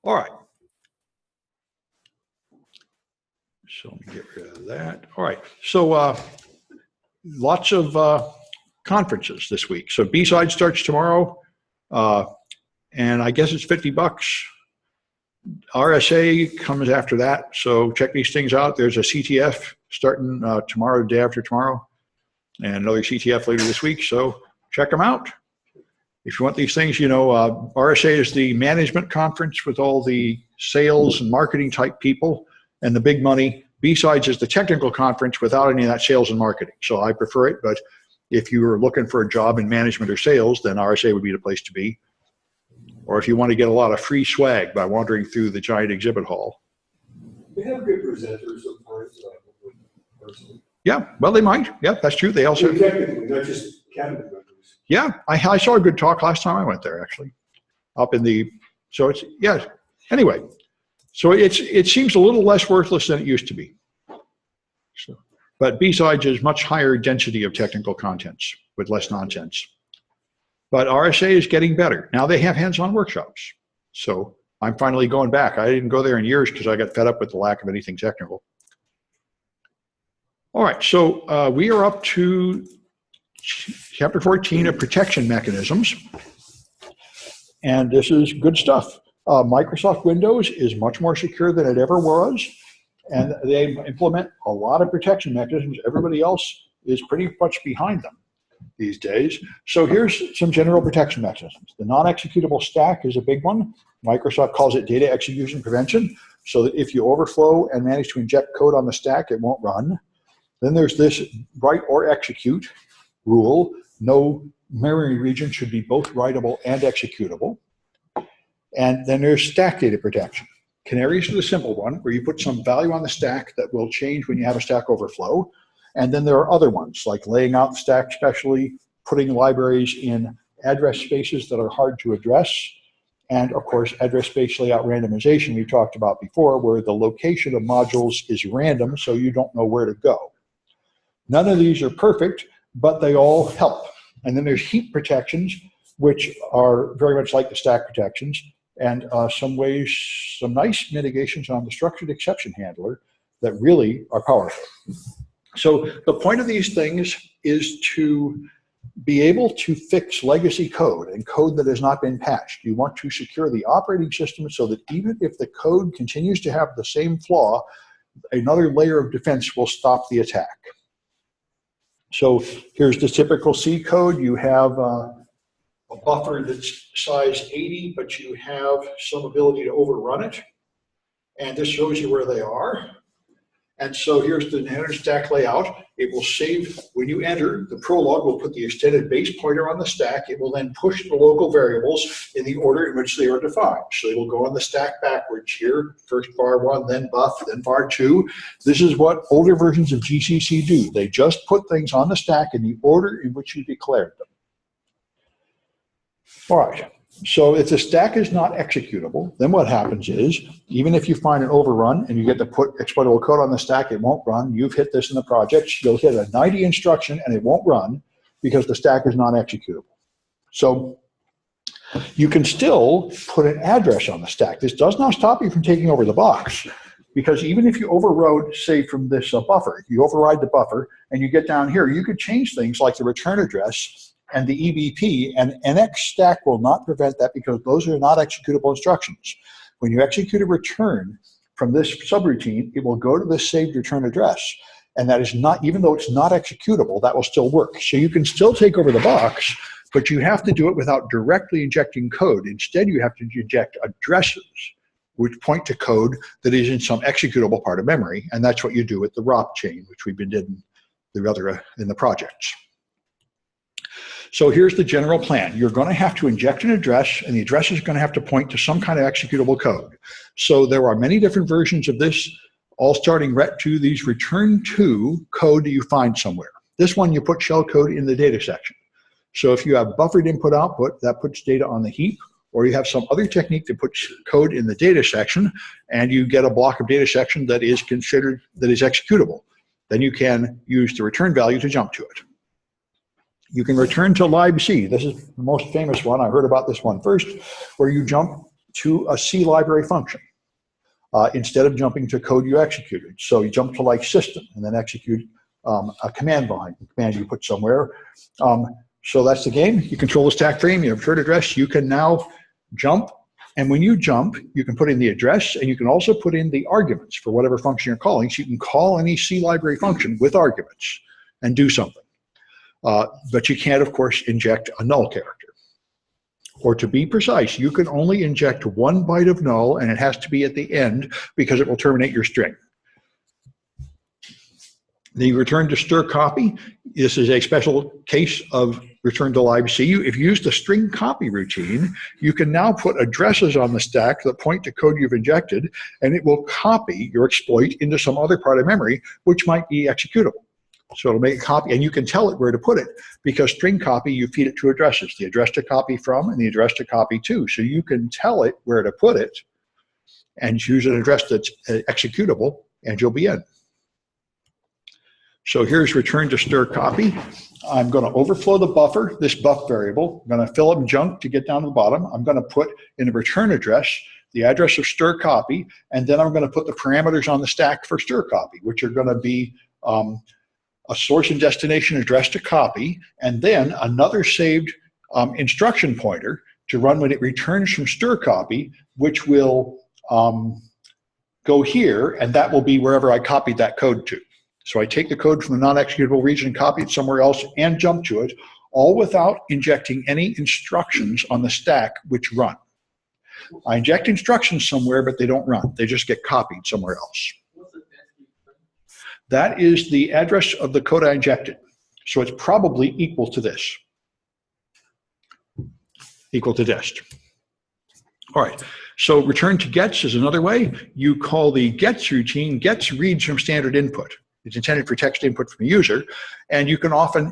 All right. So let me get rid of that. All right. So lots of conferences this week. So B-Side starts tomorrow, and I guess it's $50. RSA comes after that. So check these things out. There's a CTF starting tomorrow, day after tomorrow, and another CTF later this week. So check them out. If you want these things, you know, RSA is the management conference with all the sales and marketing type people and the big money. B-Sides is the technical conference without any of that sales and marketing. So I prefer it, but if you were looking for a job in management or sales, then RSA would be the place to be. Or if you want to get a lot of free swag by wandering through the giant exhibit hall. They have good presenters sometimes. Yeah, well, they might. Yeah, that's true. They also. Technically, not just cabinet members. Yeah, I saw a good talk last time I went there, actually. Up in the, so it's, yeah. Anyway, so it seems a little less worthless than it used to be. So, but B-Sides is much higher density of technical contents with less nonsense. But RSA is getting better. Now they have hands-on workshops. So I'm finally going back. I didn't go there in years because I got fed up with the lack of anything technical. All right, so we are up to Chapter 14 of protection mechanisms. And this is good stuff. Microsoft Windows is much more secure than it ever was. And they implement a lot of protection mechanisms. Everybody else is pretty much behind them these days. So here's some general protection mechanisms. The non-executable stack is a big one. Microsoft calls it data execution prevention, so that if you overflow and manage to inject code on the stack, it won't run. Then there's this write or execute rule. No memory region should be both writable and executable. And then there's stack data protection. Canaries are the simple one, where you put some value on the stack that will change when you have a stack overflow. And then there are other ones, like laying out the stack specially, putting libraries in address spaces that are hard to address, and of course, address space layout randomization we talked about before, where the location of modules is random, so you don't know where to go. None of these are perfect, but they all help. And then there's heap protections, which are very much like the stack protections, and some nice mitigations on the structured exception handler that really are powerful. So the point of these things is to be able to fix legacy code and code that has not been patched. You want to secure the operating system so that even if the code continues to have the same flaw, another layer of defense will stop the attack. So here's the typical C code. You have a buffer that's size 80, but you have some ability to overrun it. And this shows you where they are. And so here's the header stack layout. It will save, when you enter, the prologue will put the extended base pointer on the stack. It will then push the local variables in the order in which they are defined. So they will go on the stack backwards here, first var 1, then buff, then var 2. This is what older versions of GCC do. They just put things on the stack in the order in which you declared them. All right. So if the stack is not executable, then what happens is, even if you find an overrun and you get to put exploitable code on the stack, it won't run. You've hit this in the project. You'll hit a 90 instruction and it won't run because the stack is not executable. So you can still put an address on the stack. This does not stop you from taking over the box, because even if you overrode, say, from this buffer, you override the buffer and you get down here, you could change things like the return address and the EBP, and NX stack will not prevent that because those are not executable instructions. When you execute a return from this subroutine, it will go to the saved return address. And that is not, even though it's not executable, that will still work. So you can still take over the box, but you have to do it without directly injecting code. Instead, you have to inject addresses which point to code that is in some executable part of memory. And that's what you do with the ROP chain, which we've been doing in the projects. So here's the general plan. You're going to have to inject an address, and the address is going to have to point to some kind of executable code. So there are many different versions of this, all starting ret to these return to code that you find somewhere. This one, you put shellcode in the data section. So if you have buffered input output, that puts data on the heap, or you have some other technique that puts code in the data section, and you get a block of data section that is considered, that is executable. Then you can use the return value to jump to it. You can return to libc. This is the most famous one. I heard about this one first, where you jump to a C library function instead of jumping to code you executed. So you jump to like system and then execute a command behind the command you put somewhere. So that's the game. You control the stack frame, you have return address. You can now jump, and when you jump, you can put in the address, and you can also put in the arguments for whatever function you're calling. So you can call any C library function with arguments and do something. But you can't, of course, inject a null character. Or to be precise, you can only inject 1 byte of null, and it has to be at the end because it will terminate your string. The return to stir copy, this is a special case of return to live CU. If you use the string copy routine, you can now put addresses on the stack that point to code you've injected, and it will copy your exploit into some other part of memory, which might be executable. So it'll make a copy, and you can tell it where to put it, because string copy, you feed it two addresses, the address to copy from and the address to copy to. So you can tell it where to put it and choose an address that's executable, and you'll be in. So here's return to stir copy. I'm going to overflow the buffer, this buff variable. I'm going to fill up junk to get down to the bottom. I'm going to put in the return address the address of stir copy, and then I'm going to put the parameters on the stack for stir copy, which are going to be a source and destination address to copy, and then another saved instruction pointer to run when it returns from stir copy, which will go here, and that will be wherever I copied that code to. So I take the code from the non-executable region, copy it somewhere else, and jump to it, all without injecting any instructions on the stack which run. I inject instructions somewhere, but they don't run. They just get copied somewhere else. That is the address of the code I injected. So it's probably equal to this. Equal to dist. All right, so return to gets is another way. You call the gets routine. Gets reads from standard input. It's intended for text input from the user, and you can often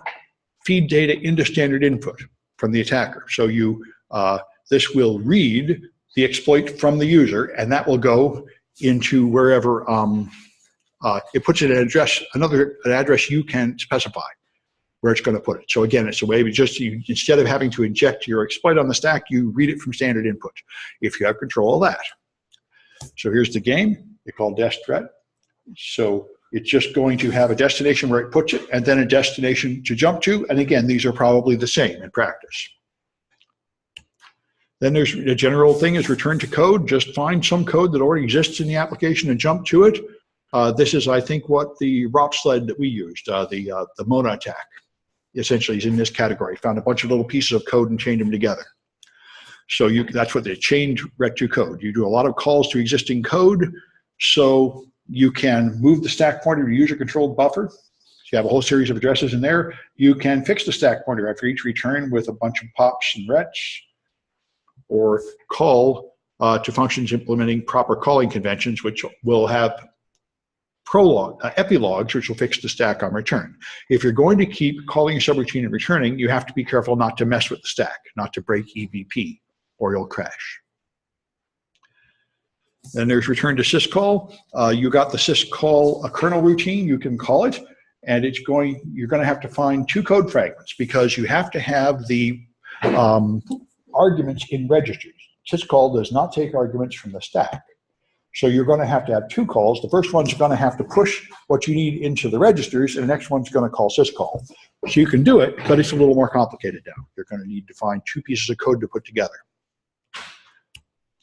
feed data into standard input from the attacker. So you this will read the exploit from the user, and that will go into wherever it puts it an address, an address you can specify where it's going to put it. So again, it's a way instead of having to inject your exploit on the stack, you read it from standard input if you have control of that. So here's the game. They call dest threat. So it's just going to have a destination where it puts it, and then a destination to jump to. And again, these are probably the same in practice. Then there's a general thing is return to code. Just find some code that already exists in the application and jump to it. This is, I think, what the ROP sled that we used, the Mona attack, essentially is in this category. Found a bunch of little pieces of code and chained them together. So that's what they chained rec to code. You do a lot of calls to existing code, so you can move the stack pointer to user-controlled buffer. So you have a whole series of addresses in there. You can fix the stack pointer after each return with a bunch of pops and rets, or call to functions implementing proper calling conventions, which will have epilogues, which will fix the stack on return. If you're going to keep calling a subroutine and returning, you have to be careful not to mess with the stack, not to break EBP, or you'll crash. Then there's return to syscall. You got the syscall a kernel routine, you can call it, and you're going to have to find two code fragments because you have to have the arguments in registers. Syscall does not take arguments from the stack. So you're going to have two calls. The first one's going to have to push what you need into the registers, and the next one's going to call syscall. So you can do it, but it's a little more complicated now. You're going to need to find two pieces of code to put together.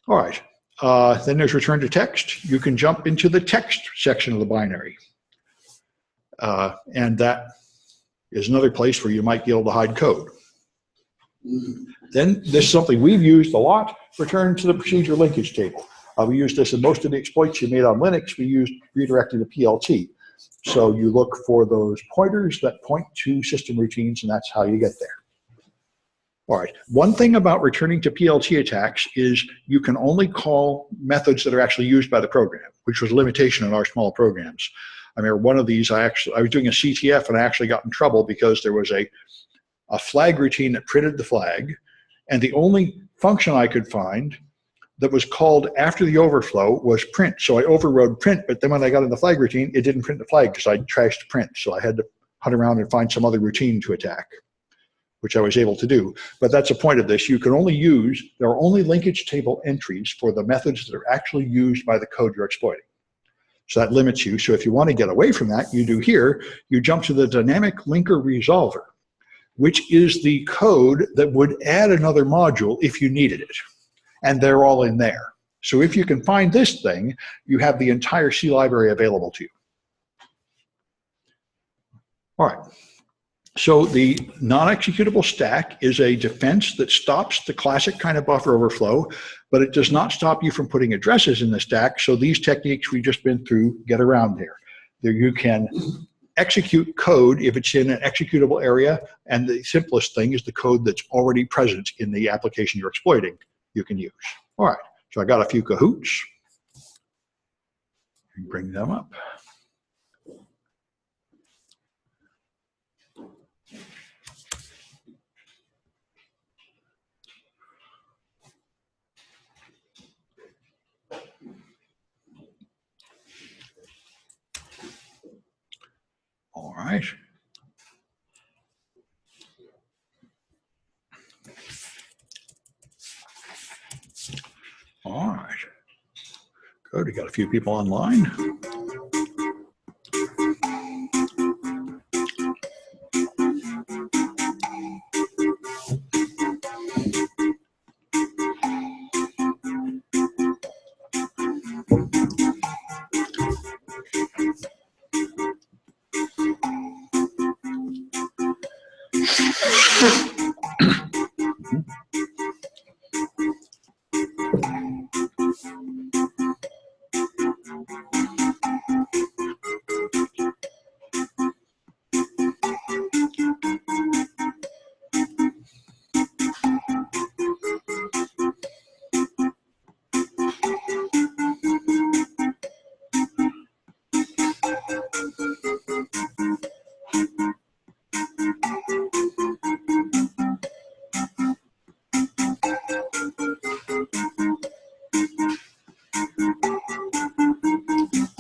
All right. Then there's return to text. You can jump into the text section of the binary. And that is another place where you might be able to hide code. Then this is something we've used a lot, return to the procedure linkage table. We use this in most of the exploits you made on Linux. We used redirecting to PLT. So you look for those pointers that point to system routines, and that's how you get there. All right, one thing about returning to PLT attacks is you can only call methods that are actually used by the program, which was a limitation in our small programs. I remember one of these, I was doing a CTF and I actually got in trouble because there was a flag routine that printed the flag, and the only function I could find that was called after the overflow was print. So I overrode print, but then when I got in the flag routine, it didn't print the flag because I trashed print. So I had to hunt around and find some other routine to attack, which I was able to do. But that's the point of this. You can only use, there are only linkage table entries for the methods that are actually used by the code you're exploiting. So that limits you. So if you want to get away from that, you do here, you jump to the dynamic linker resolver, which is the code that would add another module if you needed it. And they're all in there. So if you can find this thing, you have the entire C library available to you. All right. So the non-executable stack is a defense that stops the classic kind of buffer overflow, but it does not stop you from putting addresses in the stack. So these techniques we've just been through get around there. There you can execute code if it's in an executable area, and the simplest thing is the code that's already present in the application you're exploiting you can use. All right, so I got a few cahoots. Bring them up. All right. All right. Good. We got a few people online.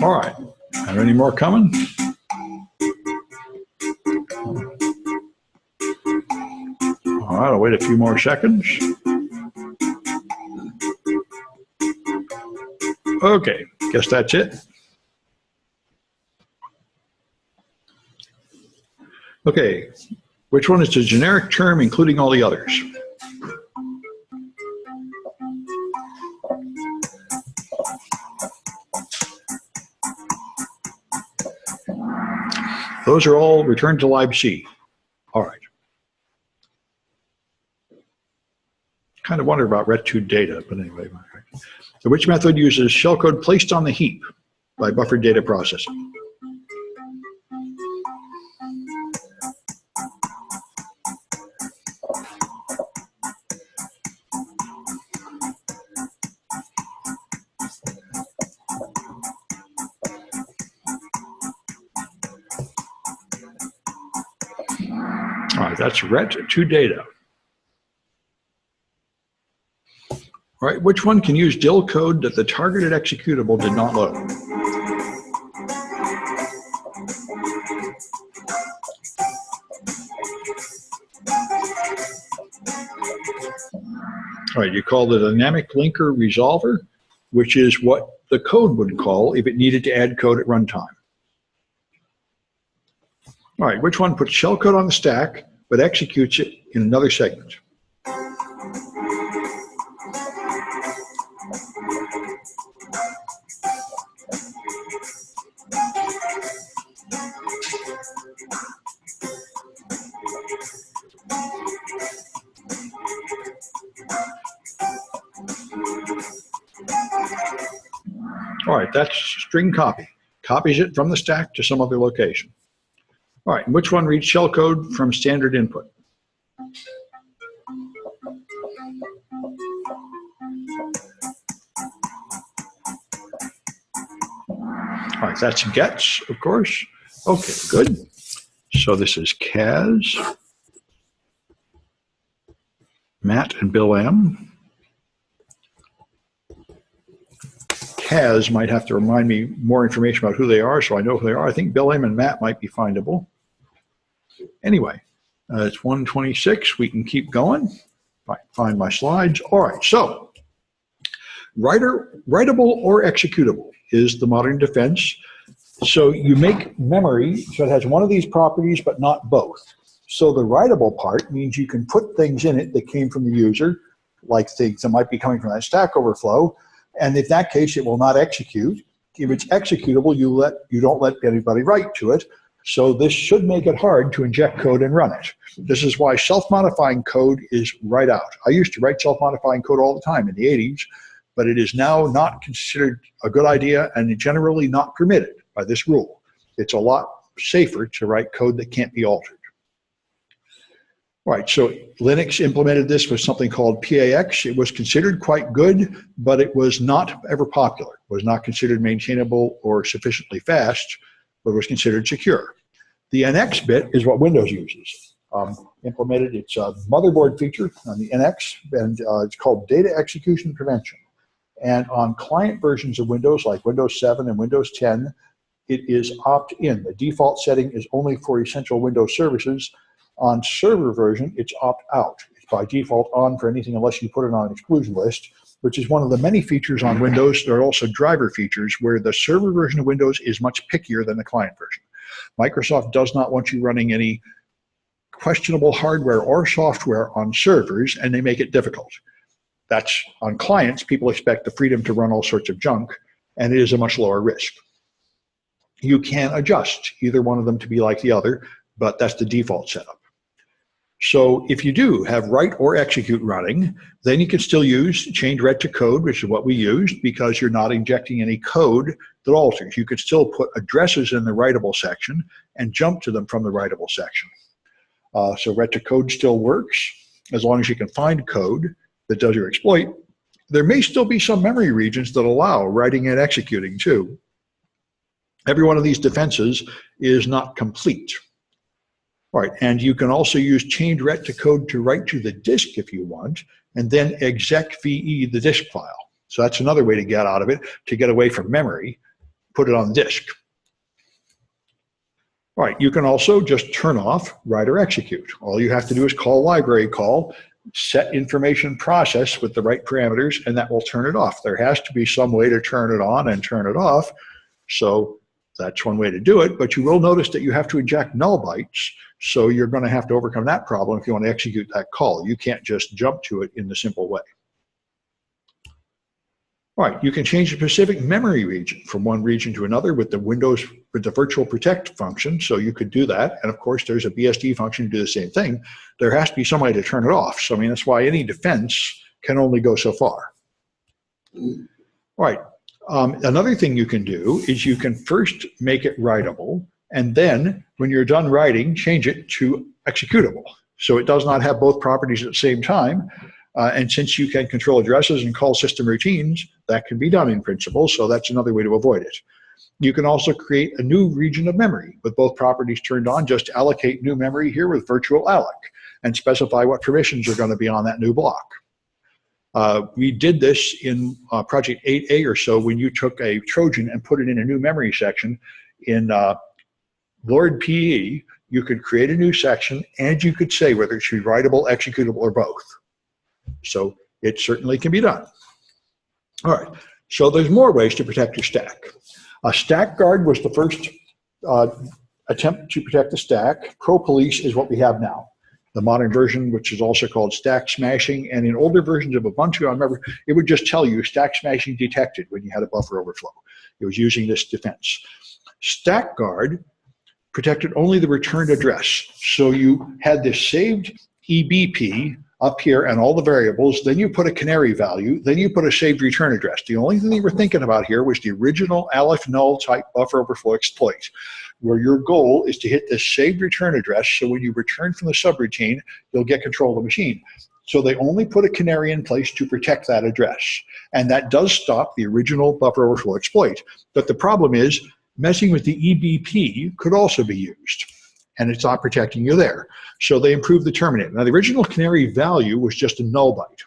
All right, have any more coming? All right, I'll wait a few more seconds. Okay, guess that's it. Okay, which one is the generic term including all the others? Those are all returned to libc. All right. Kind of wonder about ret2 data, but anyway. So which method uses shellcode placed on the heap by buffered data processing? All right, that's ret2 data. All right, which one can use DIL code that the targeted executable did not load? All right, you call the dynamic linker resolver, which is what the code would call if it needed to add code at runtime. All right, which one puts shellcode on the stack but executes it in another segment? All right, that's string copy. Copies it from the stack to some other location. All right, and which one reads shellcode from standard input? All right, that's gets, of course. Okay, good. So this is Kaz, Matt, and Bill M. Kaz might have to remind me more information about who they are so I know who they are. I think Bill M and Matt might be findable. Anyway, It's 1:26. We can keep going. If I can find my slides. All right, so writable or executable is the modern defense. So you make memory so it has one of these properties but not both. So the writable part means you can put things in it that came from the user, like things that might be coming from that Stack Overflow, and in that case it will not execute. If it's executable, you don't let anybody write to it. So this should make it hard to inject code and run it. This is why self-modifying code is right out. I used to write self-modifying code all the time in the 80s, but it is now not considered a good idea and generally not permitted by this rule. It's a lot safer to write code that can't be altered. Right, so Linux implemented this with something called PAX. It was considered quite good, but it was not ever popular. It was not considered maintainable or sufficiently fast, but was considered secure. The NX bit is what Windows uses. Implemented its motherboard feature on the NX, and it's called Data Execution Prevention. And on client versions of Windows, like Windows 7 and Windows 10, it is opt-in. The default setting is only for essential Windows services. On server version, it's opt-out. It's by default on for anything unless you put it on an exclusion list, which is one of the many features on Windows. There are also driver features where the server version of Windows is much pickier than the client version. Microsoft does not want you running any questionable hardware or software on servers, and they make it difficult. That's on clients. People expect the freedom to run all sorts of junk, and it is a much lower risk. You can adjust either one of them to be like the other, but that's the default setup. So if you do have write or execute running, then you can still use change ret to code, which is what we used, because you're not injecting any code that alters. You could still put addresses in the writable section and jump to them from the writable section. So ret to code still works as long as you can find code that does your exploit. There may still be some memory regions that allow writing and executing too. Every one of these defenses is not complete. All right, and you can also use change ret to code to write to the disk if you want, and then exec VE the disk file. So that's another way to get out of it, to get away from memory, put it on the disk. All right, you can also just turn off write or execute. All you have to do is call library call, set information process with the right parameters, and that will turn it off. There has to be some way to turn it on and turn it off. So that's one way to do it, but you will notice that you have to inject null bytes, so you're going to have to overcome that problem if you want to execute that call. You can't just jump to it in the simple way. All right, you can change the specific memory region from one region to another with the virtual protect function, so you could do that. And of course, there's a BSD function to do the same thing. There has to be some way to turn it off. So I mean, that's why any defense can only go so far. All right. Another thing you can do is you can first make it writable, and then when you're done writing, change it to executable. So it does not have both properties at the same time. And since you can control addresses and call system routines, that can be done in principle. So that's another way to avoid it. You can also create a new region of memory with both properties turned on. Just allocate new memory here with virtual alloc and specify what permissions are going to be on that new block. We did this in project 8A or so when you took a Trojan and put it in a new memory section. In Lord PE, you could create a new section and you could say whether it should be writable, executable, or both. So it certainly can be done. All right, so there's more ways to protect your stack. Stack Guard was the first attempt to protect the stack. Pro Police is what we have now. The modern version, which is also called stack smashing, and in older versions of Ubuntu, I remember it would just tell you stack smashing detected when you had a buffer overflow. It was using this defense. Stack Guard protected only the returned address. So you had this saved EBP up here and all the variables, then you put a canary value, then you put a saved return address. The only thing you were thinking about here was the original Aleph null type buffer overflow exploit, where your goal is to hit this saved return address, so when you return from the subroutine, you'll get control of the machine. So they only put a canary in place to protect that address. And that does stop the original buffer overflow exploit. But the problem is, messing with the EBP could also be used, and it's not protecting you there. So they improved the terminator. Now, the original canary value was just a null byte.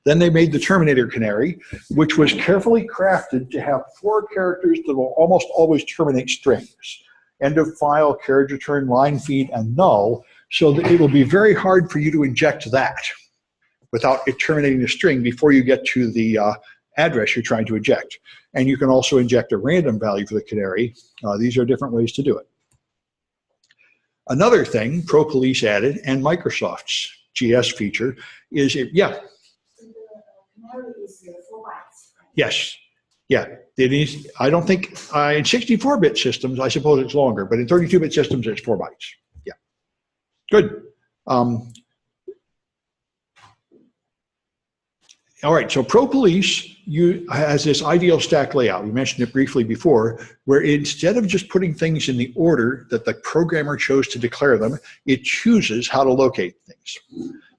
Then they made the terminator canary, which was carefully crafted to have 4 characters that will almost always terminate strings. end of file, carriage return, line feed, and null, so that it will be very hard for you to inject that without it terminating the string before you get to the address you're trying to inject. And you can also inject a random value for the canary. These are different ways to do it. Another thing ProPolice added, and Microsoft's GS feature, is The canary is 4 bytes. yes, yeah. It is. I don't think in 64-bit systems, I suppose it's longer, but in 32-bit systems, it's 4 bytes. Yeah, good. All right, so ProPolice has this ideal stack layout. We mentioned it briefly before, where instead of just putting things in the order that the programmer chose to declare them, it chooses how to locate things.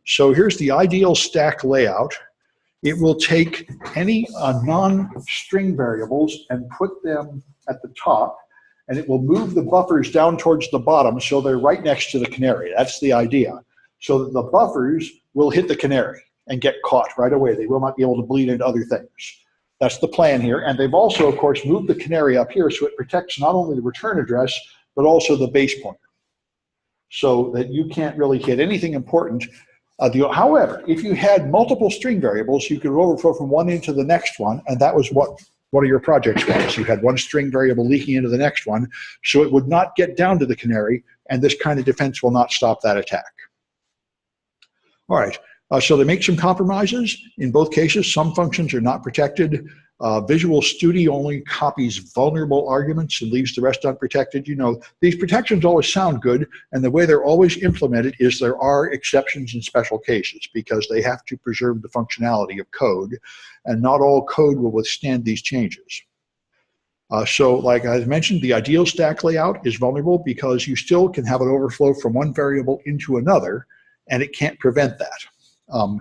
So here's the ideal stack layout. It will take any non-string variables and put them at the top, and it will move the buffers down towards the bottom so they're right next to the canary. That's the idea. So that the buffers will hit the canary and get caught right away. They will not be able to bleed into other things. That's the plan here. And they've also, of course, moved the canary up here so it protects not only the return address, but also the base pointer, so that you can't really hit anything important. However, if you had multiple string variables, you could overflow from one into the next one, and that was what one of your projects was. You had one string variable leaking into the next one, so it would not get down to the canary, and this kind of defense will not stop that attack. All right. So they make some compromises. In both cases, some functions are not protected. Visual Studio only copies vulnerable arguments and leaves the rest unprotected. You know, these protections always sound good, and the way they're always implemented is there are exceptions in special cases because they have to preserve the functionality of code, and not all code will withstand these changes. So like I mentioned, the ideal stack layout is vulnerable because you still can have an overflow from one variable into another, and it can't prevent that. All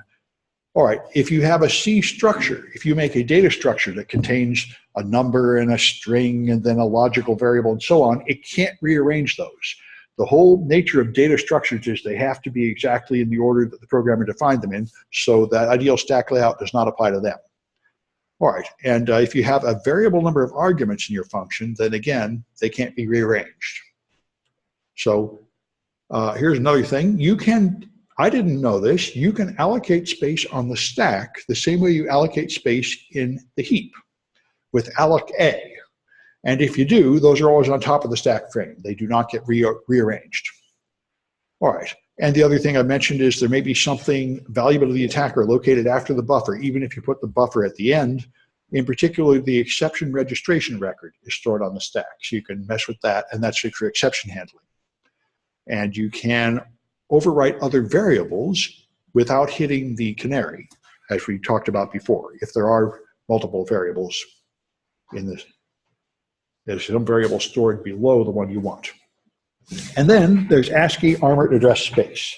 right, if you have a C structure, if you make a data structure that contains a number and a string and then a logical variable and so on, it can't rearrange those. The whole nature of data structures is they have to be exactly in the order that the programmer defined them in, so that ideal stack layout does not apply to them. All right, and if you have a variable number of arguments in your function, then again, they can't be rearranged. So here's another thing. You can, I didn't know this, you can allocate space on the stack the same way you allocate space in the heap with alloc A. And if you do, those are always on top of the stack frame. They do not get rearranged. All right, and the other thing I mentioned is there may be something valuable to the attacker located after the buffer, even if you put the buffer at the end. In particular, the exception registration record is stored on the stack, so you can mess with that, and that's for exception handling. And you can overwrite other variables without hitting the canary, as we talked about before. If there are multiple variables in this, there's some variable stored below the one you want. And then there's ASCII armored address space.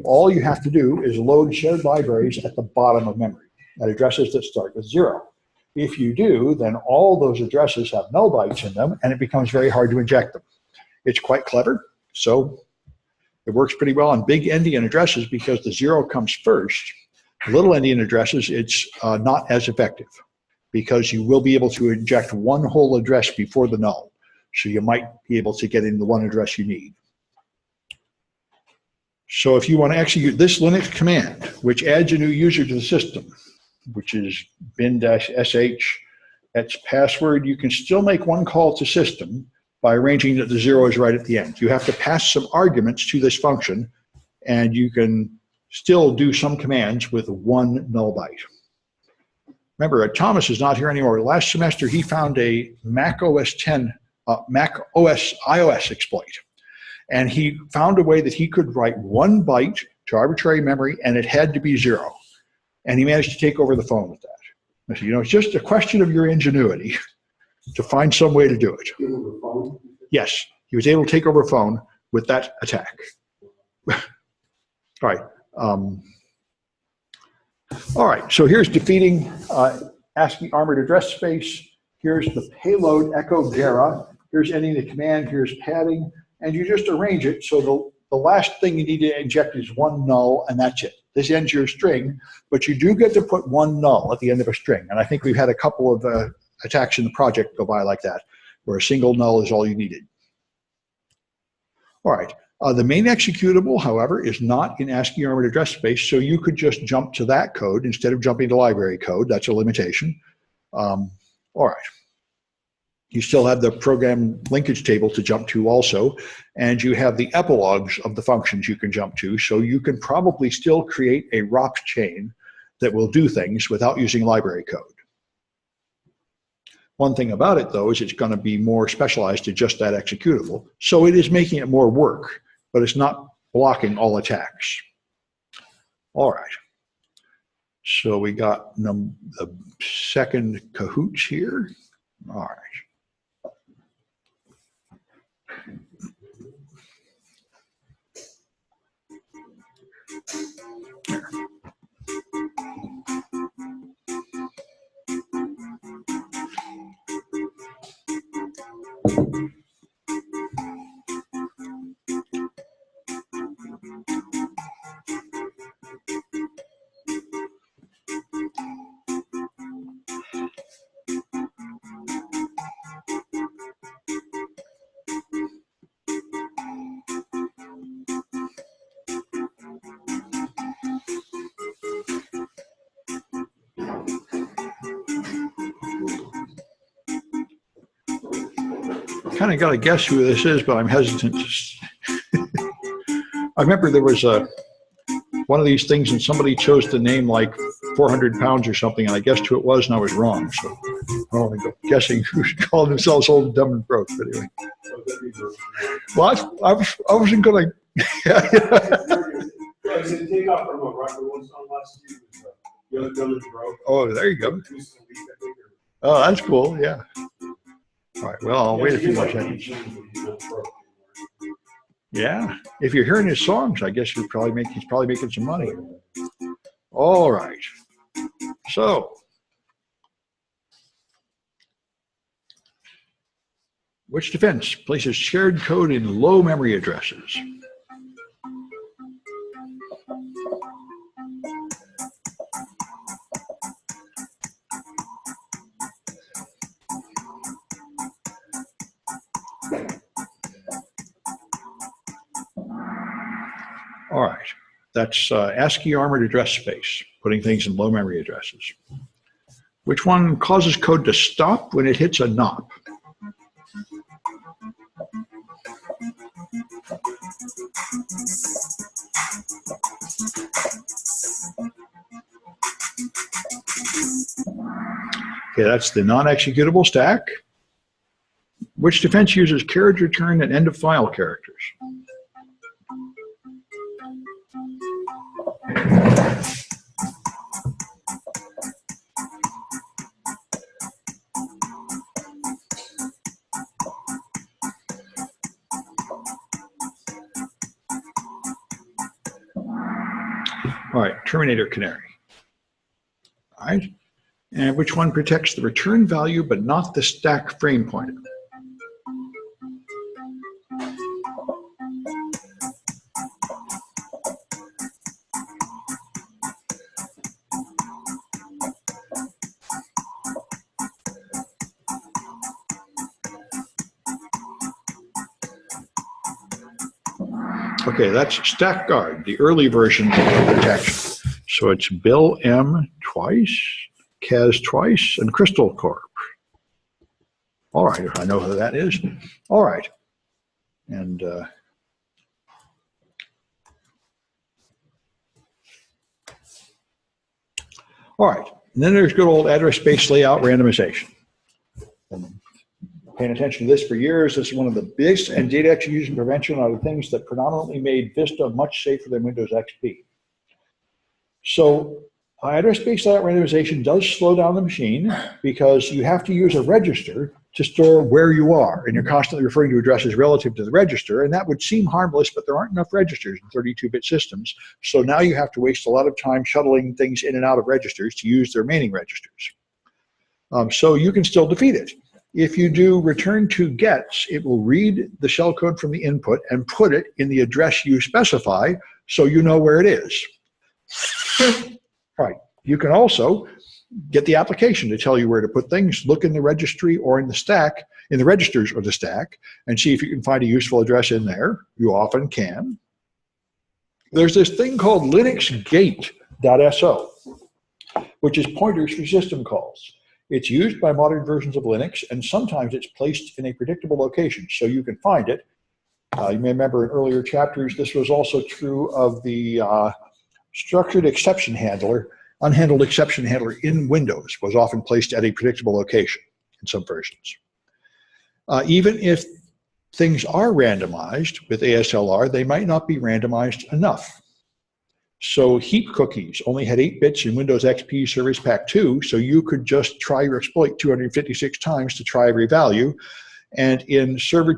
All you have to do is load shared libraries at the bottom of memory at addresses that start with 0. If you do, then all those addresses have null bytes in them, and it becomes very hard to inject them. It's quite clever, so it works pretty well on big endian addresses because the 0 comes first. Little endian addresses, it's not as effective because you will be able to inject one whole address before the null. So you might be able to get in the one address you need. So if you want to execute this Linux command, which adds a new user to the system, which is bin-sh, that's password, you can still make one call to system by arranging that the 0 is right at the end. You have to pass some arguments to this function, and you can still do some commands with one null byte. Remember, Thomas is not here anymore. Last semester, he found a Mac OS iOS exploit, and he found a way that he could write 1 byte to arbitrary memory, and it had to be 0. And he managed to take over the phone with that. I said, you know, it's just a question of your ingenuity to find some way to do it. Yes, he was able to take over a phone with that attack. All right. All right, so here's defeating ASCII armored address space. Here's the payload echo Gera. Here's ending the command. Here's padding. And you just arrange it so the last thing you need to inject is 1 null, and that's it. This ends your string, but you do get to put 1 null at the end of a string. And I think we've had a couple of attacks in the project go by like that, where a single null is all you needed. All right. The main executable, however, is not in ASCII armored address space, so you could just jump to that code instead of jumping to library code. That's a limitation. All right. You still have the program linkage table to jump to also, and you have the epilogues of the functions you can jump to, so you can probably still create a ROP chain that will do things without using library code. One thing about it, though, is it's going to be more specialized to just that executable, so it is making it more work, but it's not blocking all attacks. All right. So we got the second cahoots here. All right. Kind of got to guess who this is, but I'm hesitant to. I remember there was one of these things and somebody chose the name like 400 pounds or something, and I guessed who it was and I was wrong. So I don't think I'm guessing who called themselves old, dumb, and broke. But anyway. Well, I wasn't going to. Oh, there you go. Oh, that's cool. Yeah. All right, well, I'll wait a few more seconds. Yeah, if you're hearing his songs, I guess he's probably making some money. All right, so which defense places shared code in low memory addresses? All right, that's ASCII armored address space, putting things in low memory addresses. Which one causes code to stop when it hits a NOP? Okay, that's the non-executable stack. Which defense uses carriage return and end of file characters? All right, Terminator Canary. All right, and which one protects the return value but not the stack frame pointer? Okay, that's Stack Guard, the early version of protection. So it's Bill M twice, Kaz twice, and Crystal Corp. All right, I know who that is. All right, and all right, and then there's good old address space layout randomization. Paying attention to this for years, this is one of the biggest, and data execution prevention are the things that predominantly made Vista much safer than Windows XP. So address space layout randomization does slow down the machine because you have to use a register to store where you are, and you're constantly referring to addresses relative to the register, and that would seem harmless, but there aren't enough registers in 32-bit systems, so now you have to waste a lot of time shuttling things in and out of registers to use the remaining registers. So you can still defeat it. If you do return to gets, it will read the shellcode from the input and put it in the address you specify so you know where it is. Right. You can also get the application to tell you where to put things. Look in the registry or in the stack, in the registers or the stack, and see if you can find a useful address in there. You often can. There's this thing called linuxgate.so, which is pointers for system calls. It's used by modern versions of Linux, and sometimes it's placed in a predictable location, so you can find it. You may remember in earlier chapters, this was also true of the structured exception handler. Unhandled exception handler in Windows was often placed at a predictable location in some versions. Even if things are randomized with ASLR, they might not be randomized enough. So Heap Cookies only had 8 bits in Windows XP Service Pack 2, so you could just try your exploit 256 times to try every value. And in Server,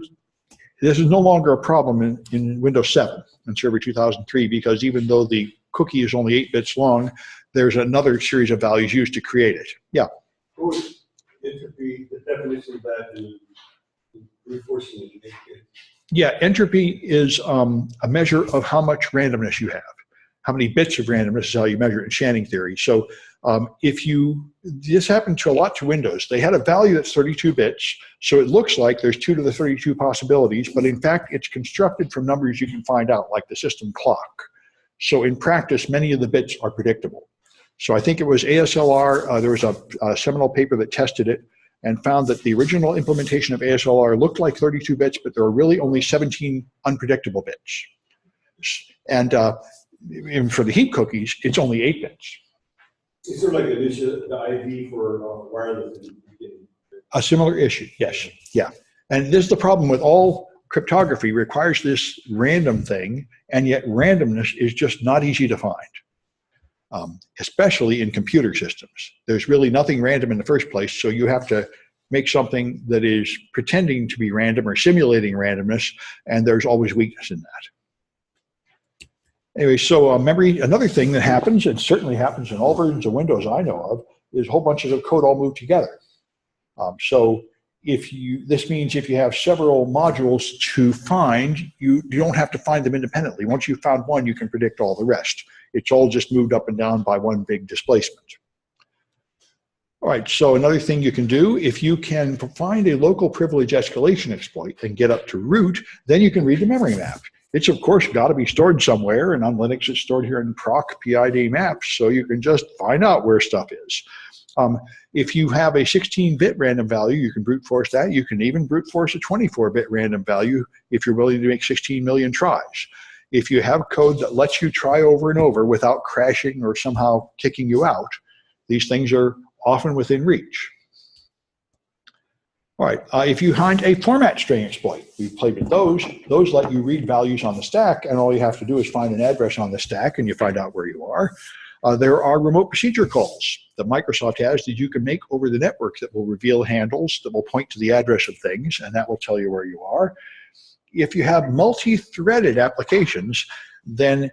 this is no longer a problem in Windows 7 and Server 2003, because even though the cookie is only 8 bits long, there's another series of values used to create it. Yeah? What would entropy, the definition of that is reinforcing it? Yeah, entropy is a measure of how much randomness you have. How many bits of randomness is how you measure it in Shanning theory. So this happened to a lot to Windows. They had a value that's 32 bits, so it looks like there's 2 to the 32 possibilities, but in fact, it's constructed from numbers you can find out, like the system clock. So in practice, many of the bits are predictable. So I think it was ASLR, there was a seminal paper that tested it and found that the original implementation of ASLR looked like 32 bits, but there were really only 17 unpredictable bits. And even for the Heap Cookies, it's only 8 bits. It's sort of like the IV for wireless. A similar issue, yes, yeah. And this is the problem with all cryptography, requires this random thing, and yet randomness is just not easy to find, especially in computer systems. There's really nothing random in the first place, so you have to make something that is pretending to be random or simulating randomness, and there's always weakness in that. Anyway, so memory, another thing that happens, and certainly happens in all versions of Windows I know of, is whole bunches of code all moved together. So this means if you have several modules to find, you don't have to find them independently. Once you've found one, you can predict all the rest. It's all just moved up and down by one big displacement. All right, so another thing you can do, if you can find a local privilege escalation exploit and get up to root, then you can read the memory map. It's, of course, got to be stored somewhere, and on Linux it's stored here in proc PID maps, so you can just find out where stuff is. If you have a 16-bit random value, you can brute force that. You can even brute force a 24-bit random value if you're willing to make 16 million tries. If you have code that lets you try over and over without crashing or somehow kicking you out, these things are often within reach. All right, if you find a format string exploit, we've played with those. Those let you read values on the stack, and all you have to do is find an address on the stack, and you find out where you are. There are remote procedure calls that Microsoft has that you can make over the network that will reveal handles, that will point to the address of things, and that will tell you where you are. If you have multi-threaded applications, then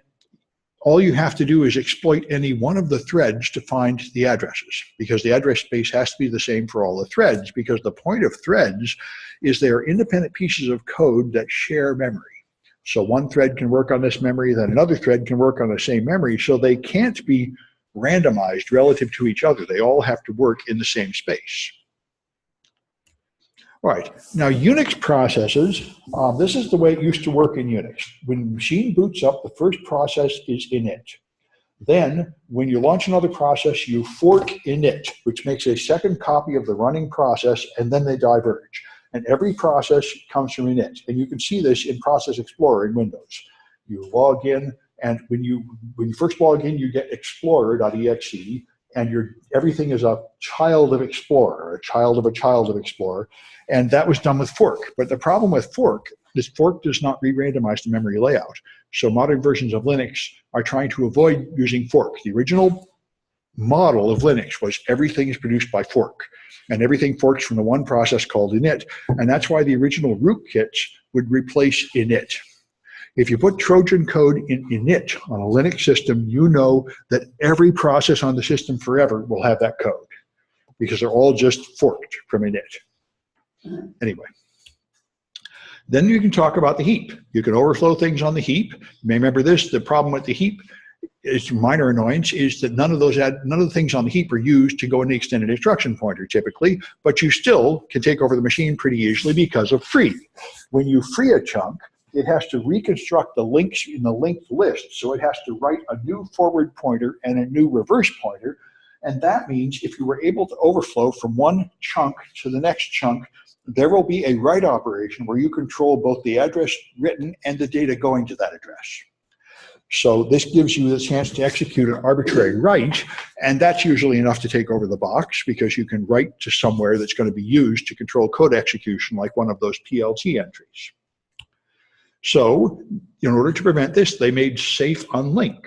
all you have to do is exploit any one of the threads to find the addresses, because the address space has to be the same for all the threads, because the point of threads is they are independent pieces of code that share memory. So one thread can work on this memory, then another thread can work on the same memory, so they can't be randomized relative to each other. They all have to work in the same space. All right, now Unix processes, this is the way it used to work in Unix. When the machine boots up, the first process is init. Then, when you launch another process, you fork init, which makes a second copy of the running process, and then they diverge. And every process comes from init. And you can see this in Process Explorer in Windows. You log in, and when you first log in, you get explorer.exe, and everything is a child of Explorer, a child of a child of Explorer. And that was done with fork. But the problem with fork is fork does not re-randomize the memory layout. So modern versions of Linux are trying to avoid using fork. The original model of Linux was everything is produced by fork. And everything forks from the one process called init. And that's why the original rootkits would replace init. If you put Trojan code in init on a Linux system, you know that every process on the system forever will have that code, because they're all just forked from init. Anyway, then you can talk about the heap. You can overflow things on the heap. You may remember this, the problem with the heap it's a minor annoyance, is that none of the things on the heap are used to go in the extended instruction pointer typically, but you still can take over the machine pretty easily because of free. When you free a chunk, it has to reconstruct the links in the linked list. So it has to write a new forward pointer and a new reverse pointer. And that means if you were able to overflow from one chunk to the next chunk, there will be a write operation where you control both the address written and the data going to that address. So this gives you the chance to execute an arbitrary write, and that's usually enough to take over the box because you can write to somewhere that's going to be used to control code execution, like one of those PLT entries. So in order to prevent this, they made Safe Unlink.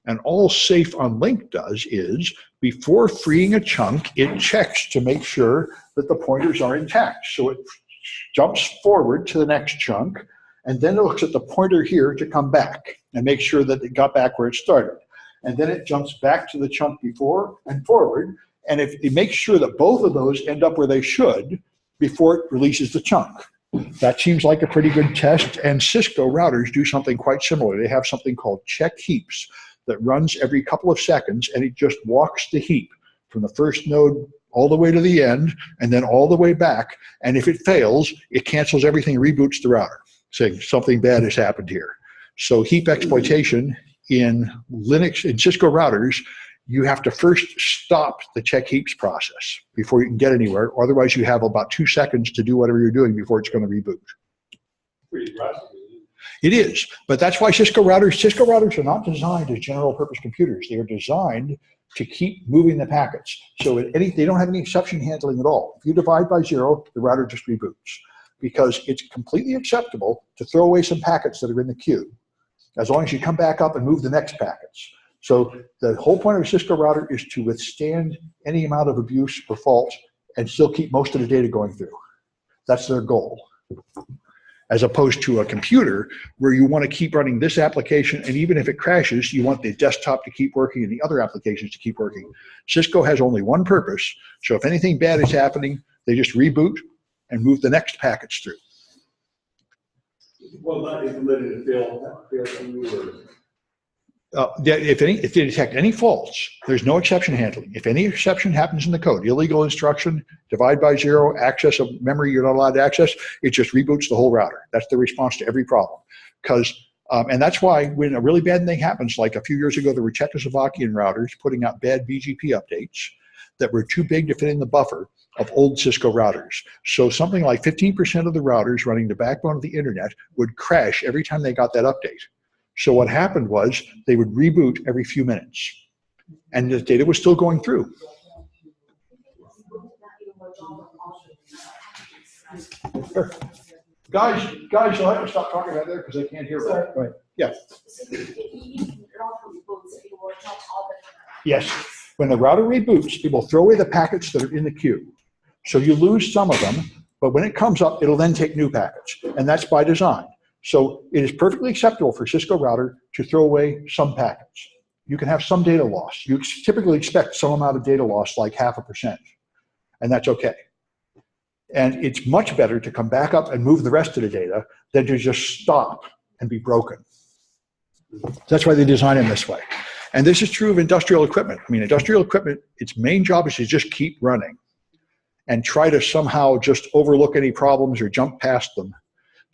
And all Safe Unlink does is, before freeing a chunk, it checks to make sure that the pointers are intact. So it jumps forward to the next chunk, and then it looks at the pointer here to come back and make sure that it got back where it started. And then it jumps back to the chunk before and forward, and if it makes sure that both of those end up where they should before it releases the chunk. That seems like a pretty good test, and Cisco routers do something quite similar. They have something called check heaps that runs every couple of seconds, and it just walks the heap from the first node all the way to the end and then all the way back. And if it fails, it cancels everything, reboots the router, saying something bad has happened here. So heap exploitation in Linux, in Cisco routers, you have to first stop the check heaps process before you can get anywhere. Otherwise, you have about 2 seconds to do whatever you're doing before it's going to reboot. Pretty impressive. It is, but that's why Cisco routers are not designed as general purpose computers. They are designed to keep moving the packets. So they don't have any exception handling at all. If you divide by 0, the router just reboots, because it's completely acceptable to throw away some packets that are in the queue, as long as you come back up and move the next packets. So the whole point of a Cisco router is to withstand any amount of abuse or fault and still keep most of the data going through. That's their goal. As opposed to a computer where you want to keep running this application, and even if it crashes, you want the desktop to keep working and the other applications to keep working. Cisco has only one purpose, so if anything bad is happening, they just reboot and move the next packets through. Well, not implemented to fail If they detect any faults, there's no exception handling. If any exception happens in the code, illegal instruction, divide by 0, access of memory you're not allowed to access, it just reboots the whole router. That's the response to every problem. And that's why when a really bad thing happens, like a few years ago, the Czechoslovakian routers putting out bad BGP updates that were too big to fit in the buffer of old Cisco routers. So something like 15% of the routers running the backbone of the internet would crash every time they got that update. So what happened was they would reboot every few minutes, and the data was still going through. Sure. Guys, you'll have to stop talking about there because I can't hear it. Right. Yeah. Yes. When the router reboots, it will throw away the packets that are in the queue. So you lose some of them, but when it comes up, it'll then take new packets, and that's by design. So it is perfectly acceptable for Cisco router to throw away some packets. You can have some data loss. You typically expect some amount of data loss, like 0.5%, and that's okay. And it's much better to come back up and move the rest of the data than to just stop and be broken. That's why they design them this way. And this is true of industrial equipment. I mean, industrial equipment, its main job is to just keep running and try to somehow just overlook any problems or jump past them.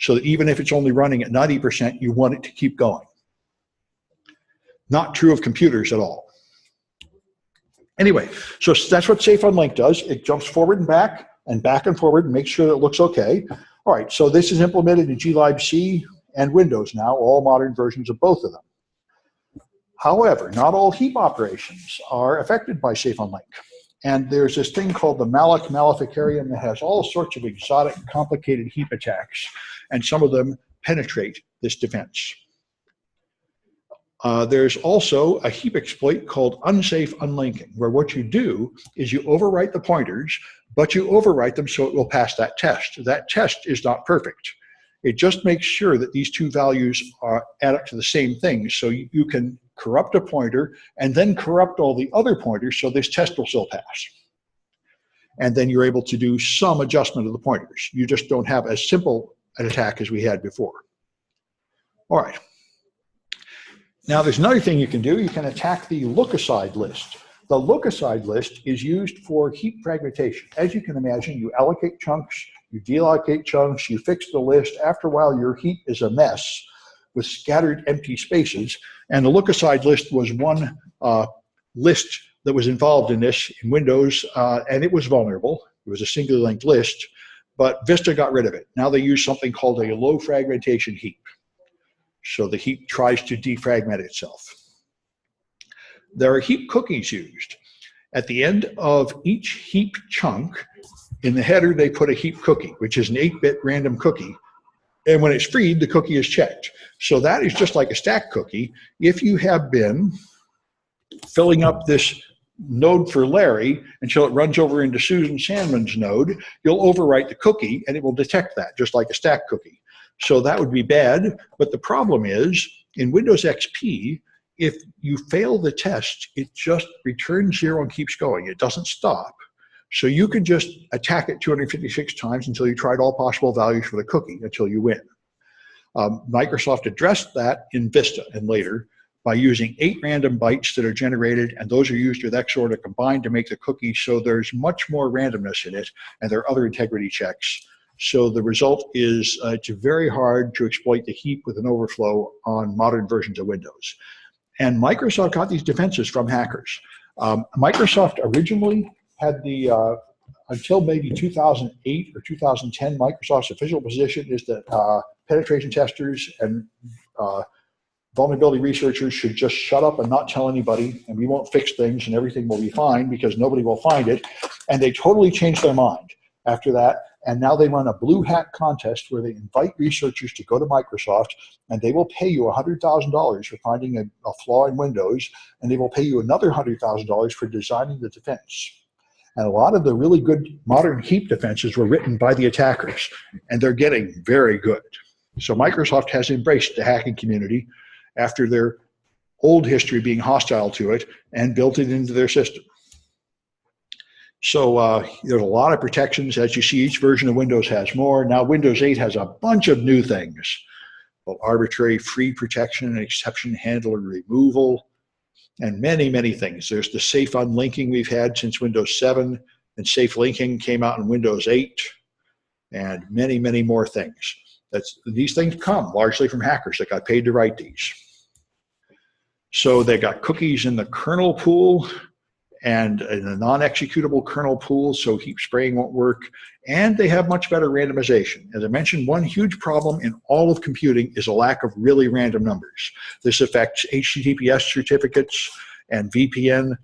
So that even if it's only running at 90%, you want it to keep going. Not true of computers at all. Anyway, so that's what Safe Unlink does. It jumps forward and forward and makes sure that it looks okay. All right, so this is implemented in glibc and Windows now, all modern versions of both of them. However, not all heap operations are affected by Safe Unlink. And there's this thing called the malloc maleficarium that has all sorts of exotic, complicated heap attacks, and some of them penetrate this defense. There's also a heap exploit called Unsafe Unlinking, where what you do is you overwrite the pointers, but you overwrite them so it will pass that test. That test is not perfect. It just makes sure that these two values add up to the same thing, so you can corrupt a pointer and then corrupt all the other pointers so this test will still pass. And then you're able to do some adjustment of the pointers. You just don't have as simple an attack as we had before. All right. Now, there's another thing you can do. You can attack the Lookaside list. The Lookaside list is used for heap fragmentation. As you can imagine, you allocate chunks, you deallocate chunks, you fix the list. After a while, your heap is a mess with scattered empty spaces. And the Lookaside list was one list that was involved in this in Windows, and it was vulnerable. It was a singular linked list, but Vista got rid of it. Now they use something called a low fragmentation heap. So the heap tries to defragment itself. There are heap cookies used. At the end of each heap chunk, in the header, they put a heap cookie, which is an 8-bit random cookie. And when it's freed, the cookie is checked. So that is just like a stack cookie. If you have been filling up this node for Larry until it runs over into Susan Sandman's node, you'll overwrite the cookie and it will detect that, just like a stack cookie. So that would be bad, but the problem is, in Windows XP, if you fail the test, it just returns 0 and keeps going. It doesn't stop. So you can just attack it 256 times until you tried all possible values for the cookie until you win. Microsoft addressed that in Vista and later by using 8 random bytes that are generated, and those are used with XOR to combine to make the cookie, so there's much more randomness in it, and there are other integrity checks. So the result is it's very hard to exploit the heap with an overflow on modern versions of Windows. And Microsoft got these defenses from hackers. Microsoft originally had the, until maybe 2008 or 2010, Microsoft's official position is that penetration testers and vulnerability researchers should just shut up and not tell anybody, and we won't fix things and everything will be fine because nobody will find it. And they totally changed their mind after that. And now they run a blue hat contest where they invite researchers to go to Microsoft, and they will pay you $100,000 for finding a flaw in Windows, and they will pay you another $100,000 for designing the defense. And a lot of the really good modern heap defenses were written by the attackers, and they're getting very good. So Microsoft has embraced the hacking community after their old history being hostile to it and built it into their system. So there's a lot of protections. As you see, each version of Windows has more. Now Windows 8 has a bunch of new things. Well, arbitrary free protection and exception handler removal, and many, many things. There's the safe unlinking we've had since Windows 7, and safe linking came out in Windows 8, and many, many more things. These things come largely from hackers that got paid to write these. So they got cookies in the kernel pool and in a non-executable kernel pool, so heap spraying won't work. And they have much better randomization. As I mentioned, one huge problem in all of computing is a lack of really random numbers. This affects HTTPS certificates and VPN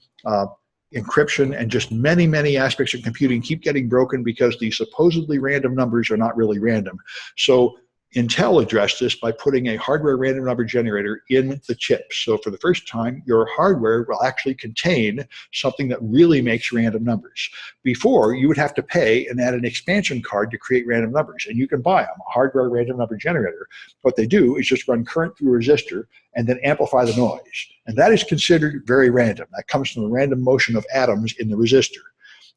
encryption, and just many, many aspects of computing keep getting broken because these supposedly random numbers are not really random. So Intel addressed this by putting a hardware random number generator in the chip. So for the first time, your hardware will actually contain something that really makes random numbers. Before, you would have to pay and add an expansion card to create random numbers, and you can buy them, a hardware random number generator. What they do is just run current through a resistor and then amplify the noise. And that is considered very random. That comes from the random motion of atoms in the resistor.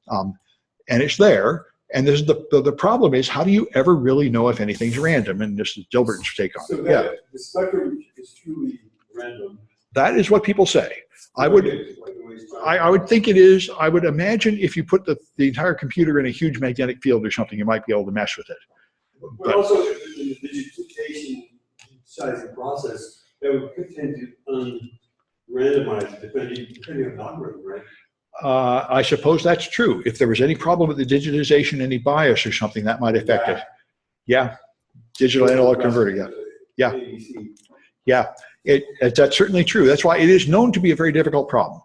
And it's there. And this is the problem is, how do you ever really know if anything's random? And this is Dilbert's take on it. Yeah. The spectrum is truly random. That is what people say. I would think it is. I would imagine if you put the entire computer in a huge magnetic field or something, you might be able to mess with it. But also in the digitization sizing process, that would tend to randomize depending on the algorithm, right? I suppose that's true. If there was any problem with the digitization, any bias or something, that might affect it. Yeah, digital analog converter, yeah. Yeah, that's certainly true. That's why it is known to be a very difficult problem.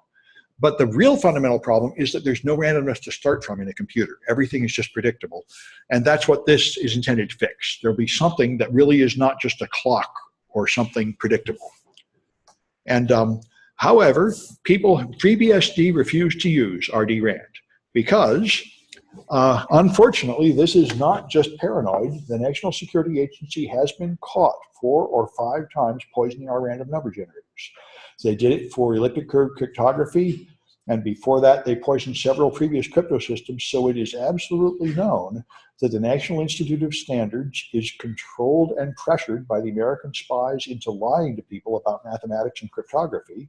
But the real fundamental problem is that there's no randomness to start from in a computer. Everything is just predictable. And that's what this is intended to fix. There'll be something that really is not just a clock or something predictable. And however, FreeBSD refused to use RDRAND because, unfortunately, this is not just paranoid. The National Security Agency has been caught 4 or 5 times poisoning our random number generators. They did it for elliptic curve cryptography. And before that, they poisoned several previous crypto systems. So it is absolutely known that the National Institute of Standards is controlled and pressured by the American spies into lying to people about mathematics and cryptography.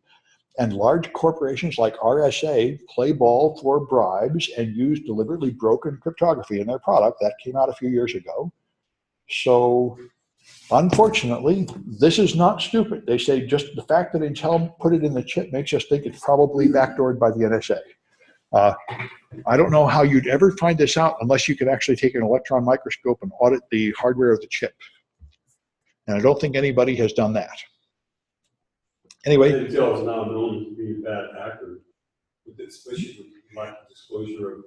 And large corporations like RSA play ball for bribes and use deliberately broken cryptography in their product. That came out a few years ago. So unfortunately, this is not stupid. They say just the fact that Intel put it in the chip makes us think it's probably backdoored by the NSA. I don't know how you'd ever find this out unless you could actually take an electron microscope and audit the hardware of the chip. And I don't think anybody has done that. Anyway. Intel is now known to be a bad actor, especially with lack of disclosure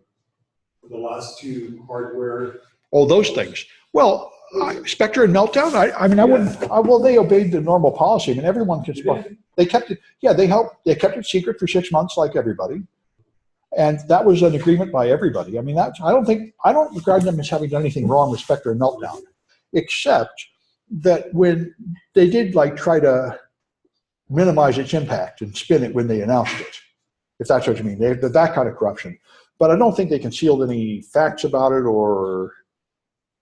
of the last two hardware. Oh, those things. Well, Spectre and Meltdown, I mean, I wouldn't, well, they obeyed the normal policy. I mean, everyone can, they kept it, yeah, they kept it secret for 6 months like everybody. And that was an agreement by everybody. I mean, I don't regard them as having done anything wrong with Spectre and Meltdown, except that when they did like try to minimize its impact and spin it when they announced it, if that's what you mean. They did that kind of corruption. But I don't think they concealed any facts about it, or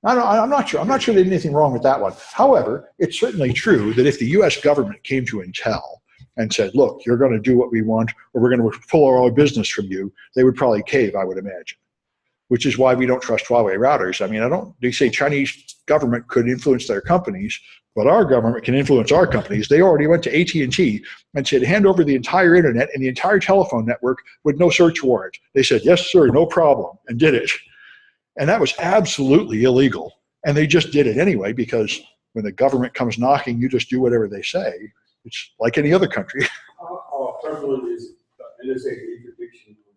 I'm not sure. I'm not sure they did anything wrong with that one. However, it's certainly true that if the US government came to Intel and said, look, you're going to do what we want, or we're going to pull all our business from you, they would probably cave, I would imagine. Which is why we don't trust Huawei routers. I mean, they say Chinese government could influence their companies, but our government can influence our companies. They already went to AT&T and said, hand over the entire internet and the entire telephone network with no search warrant. They said, yes, sir, no problem, and did it. And that was absolutely illegal. And they just did it anyway, because when the government comes knocking, you just do whatever they say. It's like any other country. How prevalent is NSA interdiction of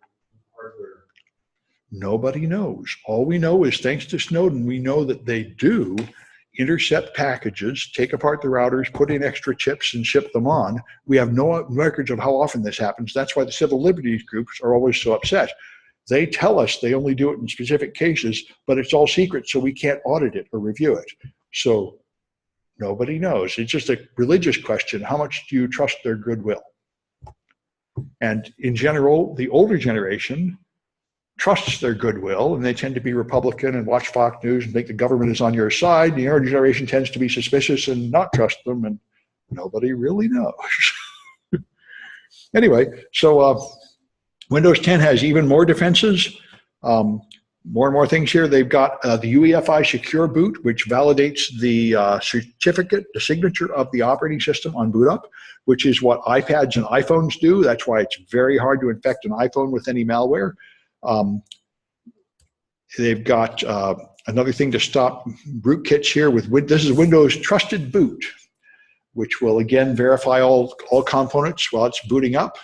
hardware? Nobody knows. All we know is, thanks to Snowden, we know that they do intercept packages, take apart the routers, put in extra chips, and ship them on. We have no records of how often this happens. That's why the civil liberties groups are always so upset. They tell us they only do it in specific cases, but it's all secret, so we can't audit it or review it. So nobody knows. It's just a religious question. How much do you trust their goodwill? And in general, the older generation trusts their goodwill, and they tend to be Republican and watch Fox News and think the government is on your side. The younger generation tends to be suspicious and not trust them, and nobody really knows. Anyway, so Windows 10 has even more defenses. More and more things here. They've got the UEFI secure boot, which validates the certificate, the signature of the operating system on boot up, which is what iPads and iPhones do. That's why it's very hard to infect an iPhone with any malware. They've got another thing to stop rootkits here with this is Windows Trusted Boot, which will again verify all components while it's booting up.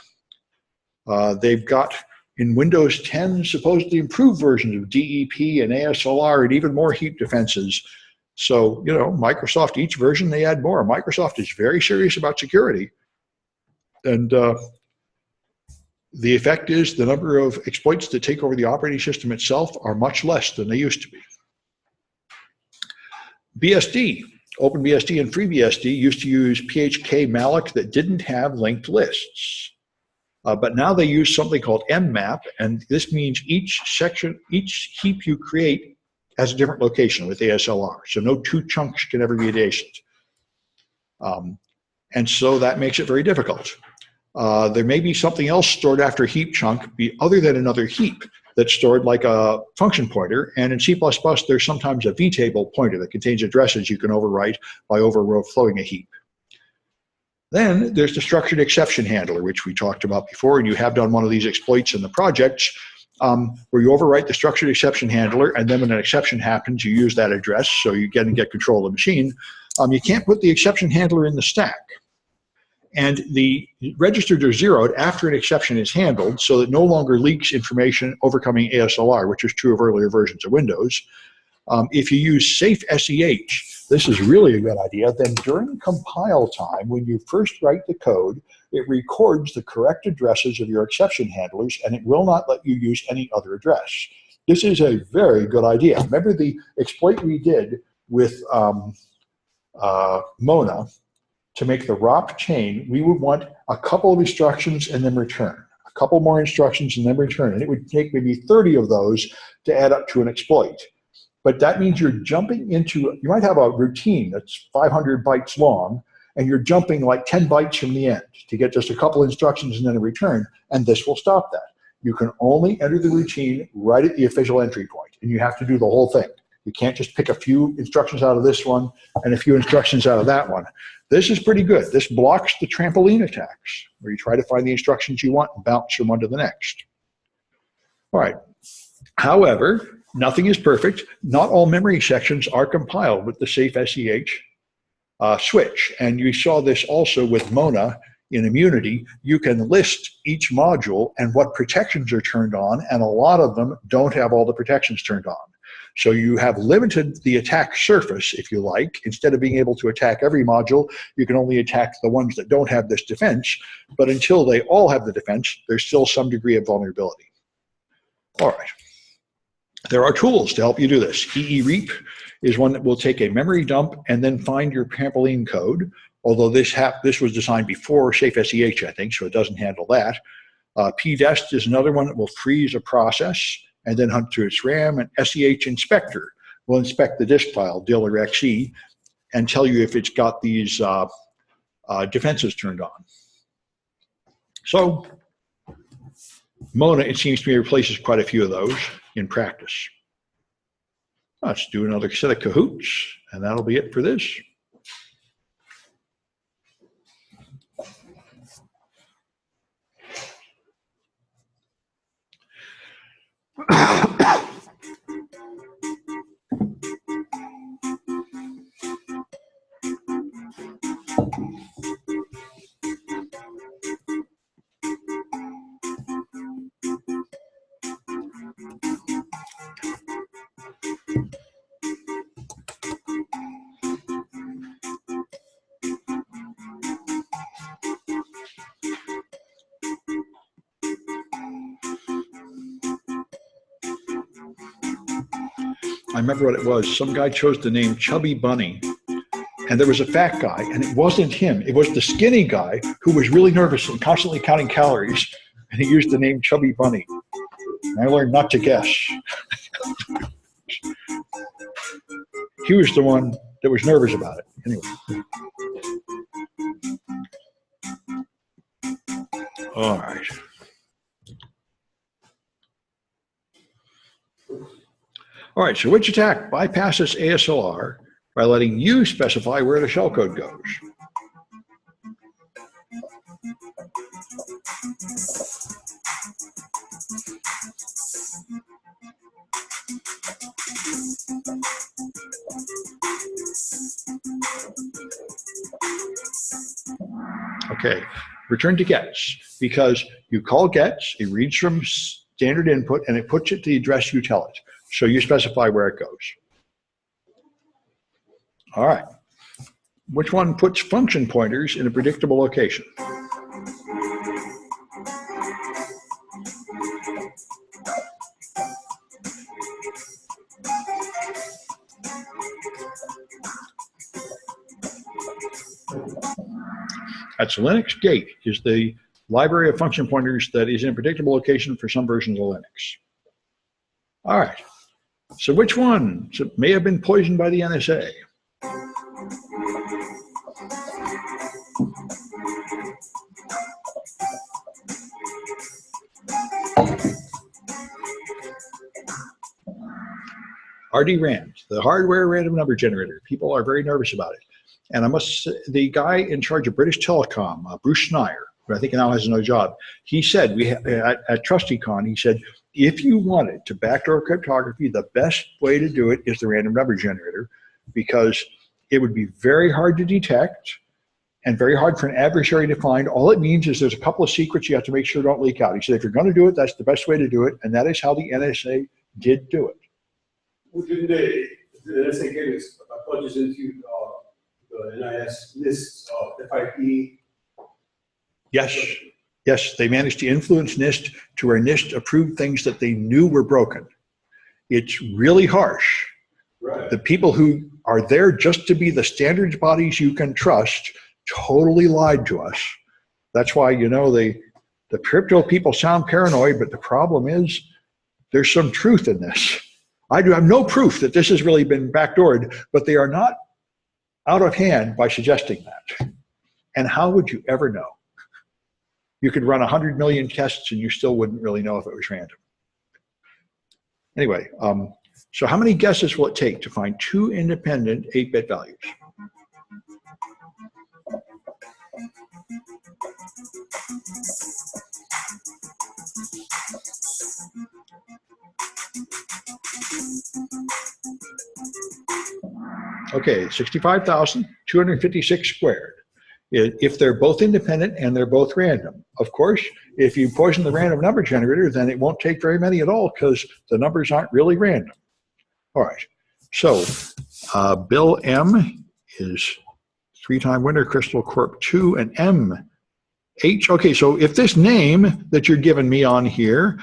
They've got in Windows 10 supposedly improved versions of DEP and ASLR and even more heap defenses. So, you know, Microsoft, each version they add more. Microsoft is very serious about security. And the effect is the number of exploits that take over the operating system itself are much less than they used to be. BSD, OpenBSD and FreeBSD used to use PHK malloc that didn't have linked lists. But now they use something called MMap, and this means each heap you create has a different location with ASLR. So no two chunks can ever be adjacent. And so that makes it very difficult. There may be something else stored after heap chunk other than another heap that's stored like a function pointer. And in C++, there's sometimes a vtable pointer that contains addresses you can overwrite by overflowing a heap. Then there's the structured exception handler, which we talked about before, and you have done one of these exploits in the projects where you overwrite the structured exception handler, and then when an exception happens, you use that address so you get control of the machine. You can't put the exception handler in the stack. And the registers are zeroed after an exception is handled so that no longer leaks information overcoming ASLR, which is true of earlier versions of Windows. If you use safe SEH, this is really a good idea, then during compile time, when you first write the code, it records the correct addresses of your exception handlers, and it will not let you use any other address. This is a very good idea. Remember the exploit we did with Mona to make the ROP chain? We would want a couple of instructions and then return. A couple more instructions, and then return. And it would take maybe 30 of those to add up to an exploit. But that means you're jumping into, you might have a routine that's 500 bytes long, and you're jumping like 10 bytes from the end to get just a couple instructions and then a return, and this will stop that. You can only enter the routine right at the official entry point, and you have to do the whole thing. You can't just pick a few instructions out of this one and a few instructions out of that one. This is pretty good. This blocks the trampoline attacks, where you try to find the instructions you want and bounce from one to the next. All right. However, nothing is perfect. Not all memory sections are compiled with the safe SEH switch. And you saw this also with Mona in Immunity. You can list each module and what protections are turned on, and a lot of them don't have all the protections turned on. So you have limited the attack surface, if you like. Instead of being able to attack every module, you can only attack the ones that don't have this defense. But until they all have the defense, there's still some degree of vulnerability. All right. There are tools to help you do this. EEREAP is one that will take a memory dump and then find your trampoline code, although this was designed before Safe SEH, I think, so it doesn't handle that. PDEST is another one that will freeze a process and then hunt through its RAM, and SEH Inspector will inspect the disk file, DIL or XE, and tell you if it's got these defenses turned on. So Mona, it seems to me, replaces quite a few of those in practice. Let's do another set of cahoots, and that'll be it for this. I remember what it was. Some guy chose the name Chubby Bunny, and there was a fat guy, and it wasn't him. It was the skinny guy who was really nervous and constantly counting calories, and he used the name Chubby Bunny. And I learned not to guess. He was the one that was nervous about it. Anyway. All right. All right, so which attack bypasses ASLR by letting you specify where the shellcode goes? Okay, return to gets, because you call gets, it reads from standard input, and it puts it to the address you tell it. So you specify where it goes. All right. Which one puts function pointers in a predictable location? That's Linux Gate, is the library of function pointers that is in a predictable location for some versions of Linux. All right. So which one may have been poisoned by the NSA? RDRAND, the hardware random number generator. People are very nervous about it. And I must say, the guy in charge of British Telecom, Bruce Schneier, who I think now has another job, he said, at TrustyCon, he said, if you wanted to backdoor cryptography, the best way to do it is the random number generator, because it would be very hard to detect and very hard for an adversary to find. All it means is there's a couple of secrets you have to make sure don't leak out. He said, if you're going to do it, that's the best way to do it, and that is how the NSA did do it. Well, didn't the NSA get its plunges into the NIS lists of FIP? Yes. Yes, they managed to influence NIST to where NIST approved things that they knew were broken. It's really harsh. Right. The people who are there just to be the standards bodies you can trust totally lied to us. That's why, you know, The crypto people sound paranoid, but the problem is there's some truth in this. I do have no proof that this has really been backdoored, but they are not out of hand by suggesting that. And how would you ever know? You could run 100 million tests and you still wouldn't really know if it was random. Anyway, so how many guesses will it take to find two independent 8-bit values? Okay, 65,256 squared. If they're both independent and they're both random. Of course, if you poison the random number generator, then it won't take very many at all because the numbers aren't really random. All right, so Bill M is 3-time winner, Crystal Corp 2, and M H. Okay, so if this name that you're giving me on here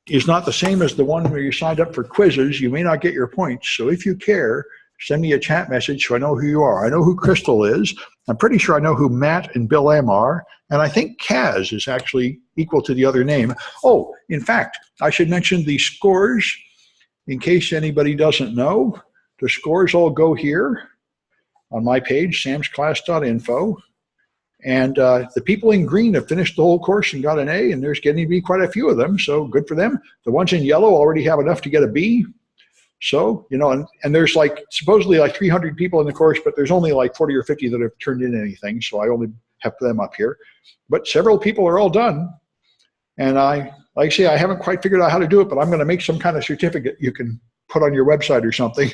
is not the same as the one where you signed up for quizzes, you may not get your points. So if you care, send me a chat message so I know who you are. I know who Crystal is. I'm pretty sure I know who Matt and Bill M are. And I think Kaz is actually equal to the other name. Oh, in fact, I should mention the scores in case anybody doesn't know. The scores all go here on my page, samsclass.info. And the people in green have finished the whole course and got an A, and there's getting to be quite a few of them, so good for them. The ones in yellow already have enough to get a B. So, you know, and there's like supposedly like 300 people in the course, but there's only like 40 or 50 that have turned in anything, so I only have them up here. But several people are all done, and like I say, I haven't quite figured out how to do it, but I'm going to make some kind of certificate you can put on your website or something.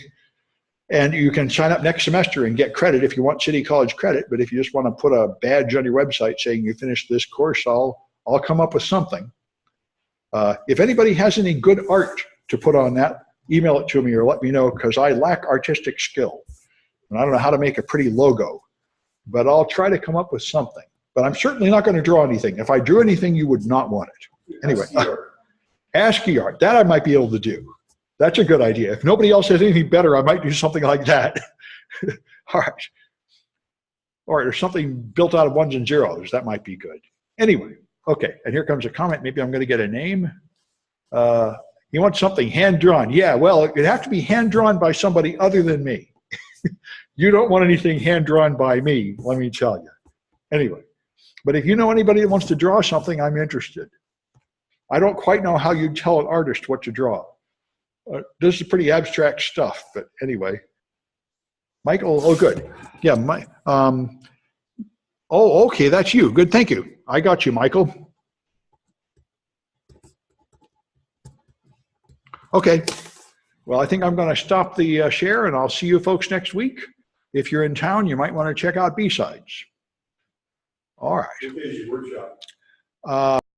And you can sign up next semester and get credit if you want City College credit. But if you just want to put a badge on your website saying you finished this course, I'll come up with something. If anybody has any good art to put on that, email it to me or let me know, because I lack artistic skill. And I don't know how to make a pretty logo. But I'll try to come up with something. But I'm certainly not going to draw anything. If I drew anything, you would not want it. Anyway, ASCII art. That I might be able to do. That's a good idea. If nobody else has anything better, I might do something like that. All right. Or something built out of ones and zeros. That might be good. Anyway, okay. And here comes a comment. Maybe I'm going to get a name. You want something hand-drawn. Yeah, well, it'd have to be hand-drawn by somebody other than me. You don't want anything hand-drawn by me, let me tell you. Anyway, but if you know anybody that wants to draw something, I'm interested. I don't quite know how you'd tell an artist what to draw. This is pretty abstract stuff, but anyway. Michael, oh, good. Yeah, oh, okay, that's you. Good, thank you. I got you, Michael. Okay, well, I think I'm going to stop the share, and I'll see you folks next week. If you're in town, you might want to check out B-Sides. All right. What day is your workshop?